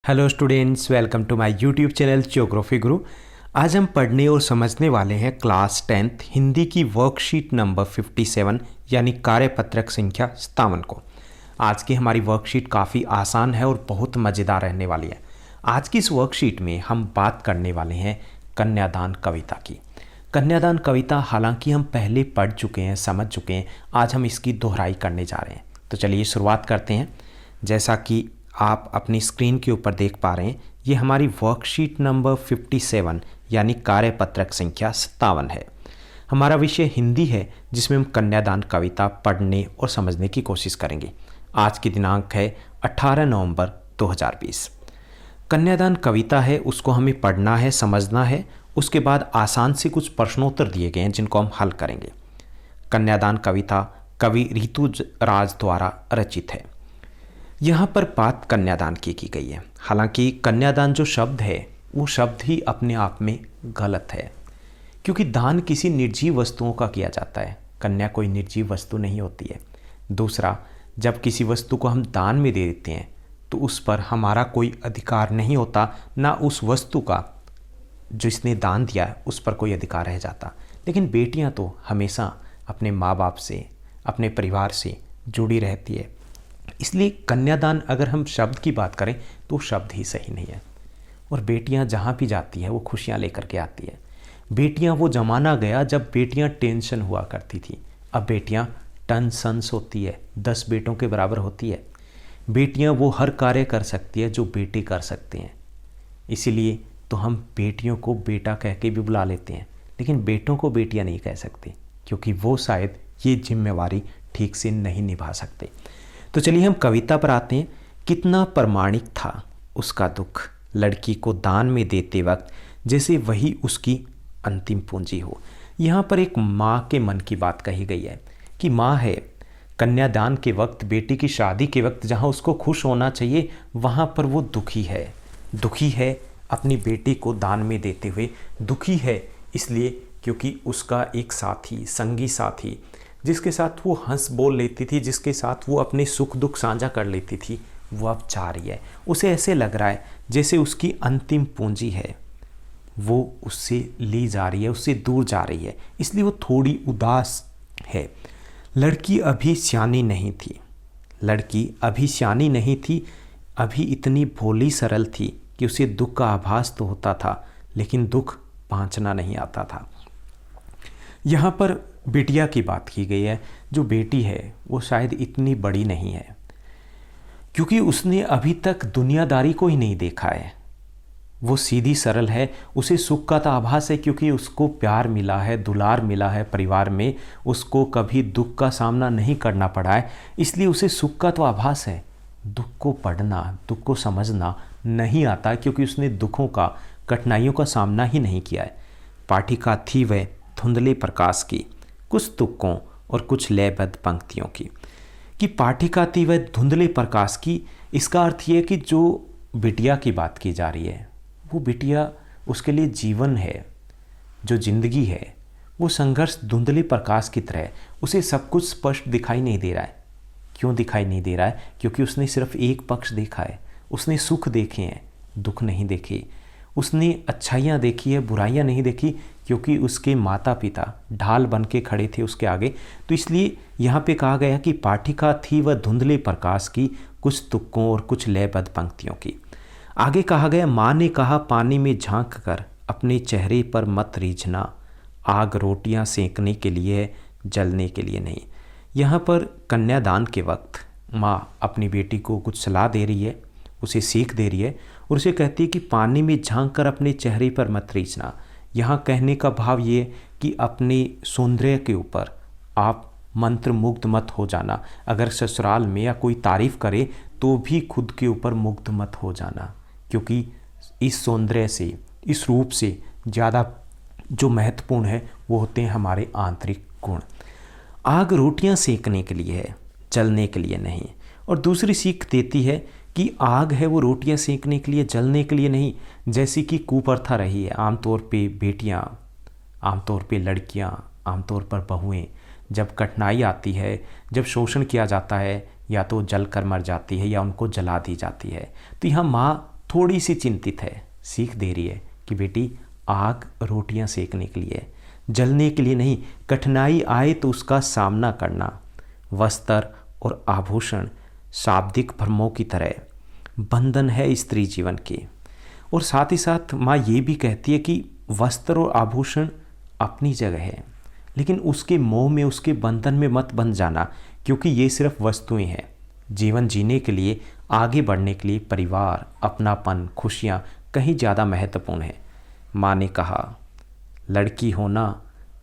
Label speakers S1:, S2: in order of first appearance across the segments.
S1: Hello students, welcome to my YouTube channel geography Guru. आज हम पढ़ने और समझने वाले हैं क्लास 10th हिंदी की वर्कशीट नंबर 57 यानी कार्यपत्रक संख्या 57 को। आज की हमारी वर्कशीट काफ़ी आसान है और बहुत मज़ेदार रहने वाली है। आज की इस वर्कशीट में हम बात करने वाले हैं कन्यादान कविता की। कन्यादान कविता हालांकि हम पहले पढ़ चुके हैं, समझ चुके हैं, आज हम इसकी दोहराई करने जा रहे हैं। तो चलिए शुरुआत करते हैं। जैसा कि आप अपनी स्क्रीन के ऊपर देख पा रहे हैं, ये हमारी वर्कशीट नंबर 57 यानी कार्यपत्रक संख्या 57 है। हमारा विषय हिंदी है, जिसमें हम कन्यादान कविता पढ़ने और समझने की कोशिश करेंगे। आज की दिनांक है 18 नवंबर 2020। कन्यादान कविता है, उसको हमें पढ़ना है, समझना है। उसके बाद आसान से कुछ प्रश्नोत्तर दिए गए हैं जिनको हम हल करेंगे। कन्यादान कविता कवि ऋतुराज द्वारा रचित है। यहाँ पर बात कन्यादान की गई है। हालांकि कन्यादान जो शब्द है वो शब्द ही अपने आप में गलत है, क्योंकि दान किसी निर्जीव वस्तुओं का किया जाता है। कन्या कोई निर्जीव वस्तु नहीं होती है। दूसरा, जब किसी वस्तु को हम दान में दे देते हैं तो उस पर हमारा कोई अधिकार नहीं होता, ना उस वस्तु का जिसने दान दिया है उस पर कोई अधिकार रह जाता। लेकिन बेटियां तो हमेशा अपने माँ बाप से, अपने परिवार से जुड़ी रहती है। इसलिए कन्यादान अगर हम शब्द की बात करें तो शब्द ही सही नहीं है। और बेटियां जहाँ भी जाती हैं वो खुशियाँ लेकर के आती है। बेटियां, वो ज़माना गया जब बेटियां टेंशन हुआ करती थी। अब बेटियां टन सन्स होती है, 10 बेटों के बराबर होती है। बेटियां वो हर कार्य कर सकती है जो बेटे कर सकते हैं। इसीलिए तो हम बेटियों को बेटा कह के भी बुला लेते हैं, लेकिन बेटों को बेटियां नहीं कह सकते, क्योंकि वो शायद ये जिम्मेवारी ठीक से नहीं निभा सकते। तो चलिए हम कविता पर आते हैं। कितना प्रमाणिक था उसका दुख, लड़की को दान में देते वक्त, जैसे वही उसकी अंतिम पूंजी हो। यहाँ पर एक माँ के मन की बात कही गई है कि माँ है, कन्यादान के वक्त, बेटी की शादी के वक्त जहाँ उसको खुश होना चाहिए वहाँ पर वो दुखी है। दुखी है अपनी बेटी को दान में देते हुए। दुखी है इसलिए क्योंकि उसका एक साथी, संगी साथी, जिसके साथ वो हंस बोल लेती थी, जिसके साथ वो अपने सुख दुख साझा कर लेती थी, वो अब जा रही है। उसे ऐसे लग रहा है जैसे उसकी अंतिम पूंजी है वो उससे ली जा रही है, उससे दूर जा रही है। इसलिए वो थोड़ी उदास है। लड़की अभी सियानी नहीं थी। लड़की अभी सियानी नहीं थी, अभी इतनी भोली सरल थी कि उसे दुख का आभास तो होता था, लेकिन दुख बाँचना नहीं आता था। यहाँ पर बिटिया की बात की गई है। जो बेटी है वो शायद इतनी बड़ी नहीं है, क्योंकि उसने अभी तक दुनियादारी को ही नहीं देखा है। वो सीधी सरल है। उसे सुख का तो आभास है, क्योंकि उसको प्यार मिला है, दुलार मिला है परिवार में। उसको कभी दुख का सामना नहीं करना पड़ा है, इसलिए उसे सुख का तो आभास है। दुख को पढ़ना, दुख को समझना नहीं आता, क्योंकि उसने दुखों का, कठिनाइयों का सामना ही नहीं किया है। पाठिका थी वह धुंधले प्रकाश की, कुछ तुक्कों और कुछ लयबद्ध पंक्तियों की। कि पाठिका थी वह धुंधले प्रकाश की, इसका अर्थ ये है कि जो बिटिया की बात की जा रही है वो बिटिया, उसके लिए जीवन है, जो जिंदगी है वो संघर्ष धुंधले प्रकाश की तरह है। उसे सब कुछ स्पष्ट दिखाई नहीं दे रहा है। क्यों दिखाई नहीं दे रहा है? क्योंकि उसने सिर्फ एक पक्ष देखा है। उसने सुख देखे हैं, दुख नहीं देखे। उसने अच्छाइयाँ देखी है, बुराइयाँ नहीं देखी, क्योंकि उसके माता पिता ढाल बन के खड़े थे उसके आगे। तो इसलिए यहाँ पे कहा गया कि पाठिका थी वह धुंधले प्रकाश की, कुछ तुक्कों और कुछ लयबद्ध पंक्तियों की। आगे कहा गया, माँ ने कहा पानी में झांक कर अपने चेहरे पर मत रीझना, आग रोटियाँ सेंकने के लिए, जलने के लिए नहीं। यहाँ पर कन्यादान के वक्त माँ अपनी बेटी को कुछ सलाह दे रही है, उसे सीख दे रही है, और उसे कहती है कि पानी में झांक कर अपने चेहरे पर मत रीझना। यहाँ कहने का भाव ये कि अपने सौंदर्य के ऊपर आप मंत्र मुग्ध मत हो जाना। अगर ससुराल में या कोई तारीफ करे तो भी खुद के ऊपर मुग्ध मत हो जाना, क्योंकि इस सौंदर्य से, इस रूप से ज़्यादा जो महत्वपूर्ण है वो होते हैं हमारे आंतरिक गुण। आग रोटियां सेकने के लिए है, जलने के लिए नहीं। और दूसरी सीख देती है कि आग है वो रोटियां सेकने के लिए, जलने के लिए नहीं। जैसी कि कुप्रथा रही है, आमतौर पे बेटियां, आमतौर पे लड़कियां, आमतौर पर बहुएं, जब कठिनाई आती है, जब शोषण किया जाता है, या तो जल कर मर जाती है या उनको जला दी जाती है। तो यहाँ माँ थोड़ी सी चिंतित है, सीख दे रही है कि बेटी आग रोटियां सेकने के लिए, जलने के लिए नहीं। कठिनाई आए तो उसका सामना करना। वस्त्र और आभूषण शाब्दिक भ्रमों की तरह बंधन है स्त्री जीवन के। और साथ ही साथ माँ ये भी कहती है कि वस्त्र और आभूषण अपनी जगह है, लेकिन उसके मोह में, उसके बंधन में मत बंध जाना, क्योंकि ये सिर्फ वस्तुएं हैं। जीवन जीने के लिए, आगे बढ़ने के लिए परिवार, अपनापन, खुशियाँ कहीं ज़्यादा महत्वपूर्ण है। माँ ने कहा लड़की होना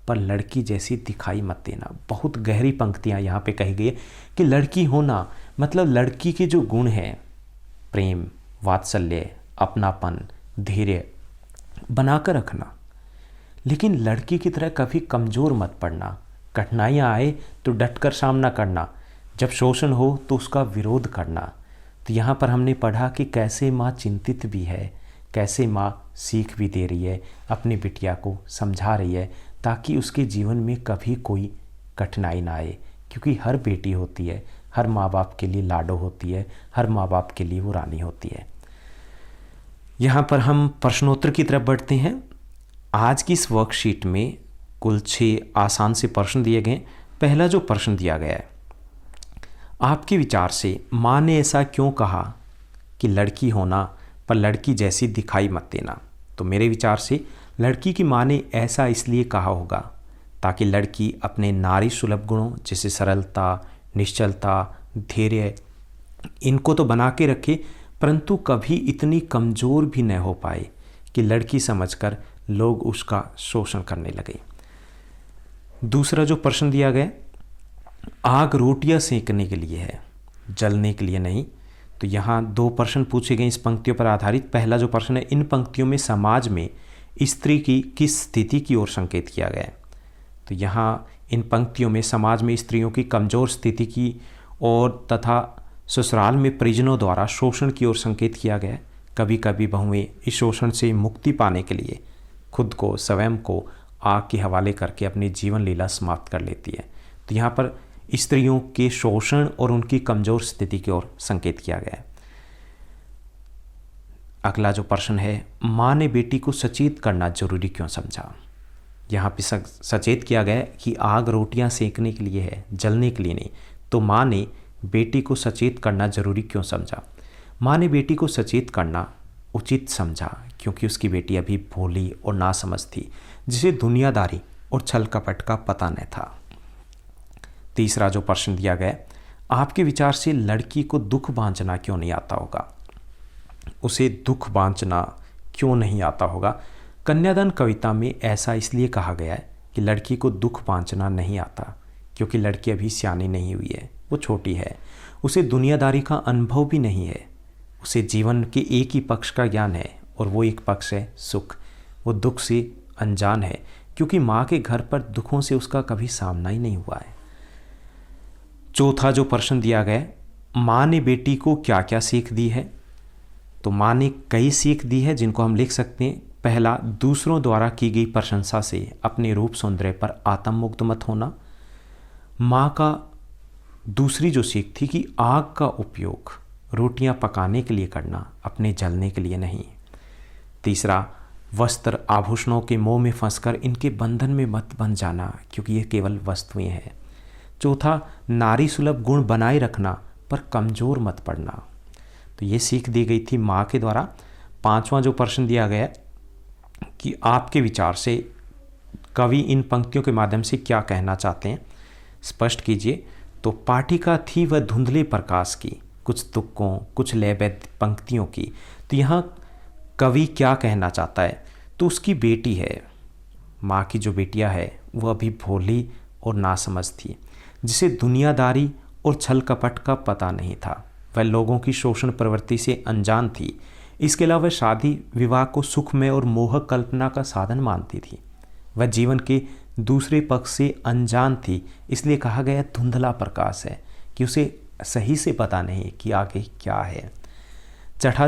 S1: पर लड़की जैसी दिखाई मत देना। बहुत गहरी पंक्तियाँ यहाँ पे कही गई है कि लड़की होना मतलब लड़की के जो गुण हैं, प्रेम, वात्सल्य, अपनापन, धैर्य बनाकर रखना, लेकिन लड़की की तरह कभी कमज़ोर मत पड़ना। कठिनाइयाँ आए तो डटकर सामना करना, जब शोषण हो तो उसका विरोध करना। तो यहाँ पर हमने पढ़ा कि कैसे माँ चिंतित भी है, कैसे माँ सीख भी दे रही है, अपनी बिटिया को समझा रही है, ताकि उसके जीवन में कभी कोई कठिनाई ना आए। क्योंकि हर बेटी होती है, हर माँ बाप के लिए लाडो होती है, हर माँ बाप के लिए वो रानी होती है। यहाँ पर हम प्रश्नोत्तर की तरफ बढ़ते हैं। आज की इस वर्कशीट में कुल 6 आसान से प्रश्न दिए गए। पहला जो प्रश्न दिया गया है, आपके विचार से माँ ने ऐसा क्यों कहा कि लड़की होना पर लड़की जैसी दिखाई मत देना? तो मेरे विचार से लड़की की माँ ने ऐसा इसलिए कहा होगा ताकि लड़की अपने नारी सुलभ गुणों जैसे सरलता, निश्चलता, धैर्य, इनको तो बना के रखे, परंतु कभी इतनी कमज़ोर भी न हो पाए कि लड़की समझकर लोग उसका शोषण करने लगे। दूसरा जो प्रश्न दिया गया, आग रोटियां सेकने के लिए है, जलने के लिए नहीं। तो यहाँ 2 प्रश्न पूछे गए इस पंक्तियों पर आधारित। पहला जो प्रश्न है, इन पंक्तियों में समाज में स्त्री की किस स्थिति की ओर संकेत किया गया है? तो यहाँ इन पंक्तियों में समाज में स्त्रियों की कमज़ोर स्थिति की और तथा ससुराल में परिजनों द्वारा शोषण की ओर संकेत किया गया है। कभी कभी बहुएं इस शोषण से मुक्ति पाने के लिए खुद को, स्वयं को आग के हवाले करके अपनी जीवन लीला समाप्त कर लेती है। तो यहाँ पर स्त्रियों के शोषण और उनकी कमज़ोर स्थिति की ओर संकेत किया गया है। अगला जो प्रश्न है, माँ ने बेटी को सचेत करना जरूरी क्यों समझा? यहाँ पे सचेत किया गया कि आग रोटियां सेकने के लिए है, जलने के लिए नहीं। तो माँ ने बेटी को सचेत करना जरूरी क्यों समझा? माँ ने बेटी को सचेत करना उचित समझा क्योंकि उसकी बेटी अभी भोली और नासमझ थी, जिसे दुनियादारी और छल कपट का पता न था। तीसरा जो प्रश्न दिया गया, आपके विचार से लड़की को दुख बांचना क्यों नहीं आता होगा? उसे दुख बांचना क्यों नहीं आता होगा? कन्यादान कविता में ऐसा इसलिए कहा गया है कि लड़की को दुख बांचना नहीं आता क्योंकि लड़की अभी सियानी नहीं हुई है, वो छोटी है, उसे दुनियादारी का अनुभव भी नहीं है। उसे जीवन के एक ही पक्ष का ज्ञान है और वो एक पक्ष है सुख। वो दुख से अनजान है क्योंकि माँ के घर पर दुखों से उसका कभी सामना ही नहीं हुआ है। चौथा जो प्रश्न दिया गया, माँ ने बेटी को क्या क्या सीख दी है? तो माँ ने कई सीख दी है जिनको हम लिख सकते हैं। पहला, दूसरों द्वारा की गई प्रशंसा से अपने रूप सौंदर्य पर आत्ममुग्ध मत होना। माँ का दूसरी जो सीख थी कि आग का उपयोग रोटियां पकाने के लिए करना, अपने जलने के लिए नहीं। तीसरा, वस्त्र आभूषणों के मोह में फंसकर इनके बंधन में मत बन जाना क्योंकि ये केवल वस्तुएं हैं। चौथा, नारी सुलभ गुण बनाए रखना पर कमज़ोर मत पड़ना। तो ये सीख दी गई थी माँ के द्वारा। पांचवा जो प्रश्न दिया गया कि आपके विचार से कवि इन पंक्तियों के माध्यम से क्या कहना चाहते हैं, स्पष्ट कीजिए। तो पाठिका थी वह धुंधले प्रकाश की, कुछ तुक्कों, कुछ लयबद्ध पंक्तियों की। तो यहाँ कवि क्या कहना चाहता है? तो उसकी बेटी है, माँ की जो बेटियाँ है वो अभी भोली और नासमझ थी, जिसे दुनियादारी और छल कपट का पता नहीं था। वह लोगों की शोषण प्रवृत्ति से अनजान थी। इसके अलावा वह शादी विवाह को सुखमय और मोहक कल्पना का साधन मानती थी। वह जीवन के दूसरे पक्ष से अनजान थी, इसलिए कहा गया धुंधला प्रकाश है कि उसे सही से पता नहीं कि आगे क्या है। छठा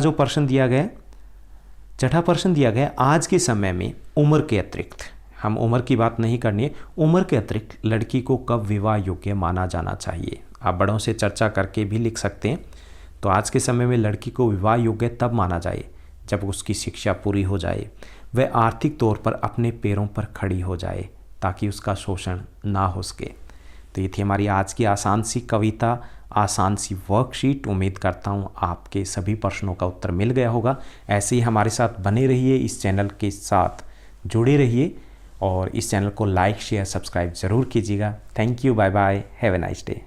S1: प्रश्न दिया गया, आज के समय में उम्र के अतिरिक्त, हम उम्र की बात नहीं करनी है, उम्र के अतिरिक्त लड़की को कब विवाह योग्य माना जाना चाहिए? आप बड़ों से चर्चा करके भी लिख सकते हैं। तो आज के समय में लड़की को विवाह योग्य तब माना जाए जब उसकी शिक्षा पूरी हो जाए, वह आर्थिक तौर पर अपने पैरों पर खड़ी हो जाए ताकि उसका शोषण ना हो सके। तो ये थी हमारी आज की आसान सी कविता, आसान सी वर्कशीट। उम्मीद करता हूँ आपके सभी प्रश्नों का उत्तर मिल गया होगा। ऐसे ही हमारे साथ बने रहिए, इस चैनल के साथ जुड़े रहिए और इस चैनल को लाइक शेयर सब्सक्राइब ज़रूर कीजिएगा। Thank you, bye bye, have a nice day.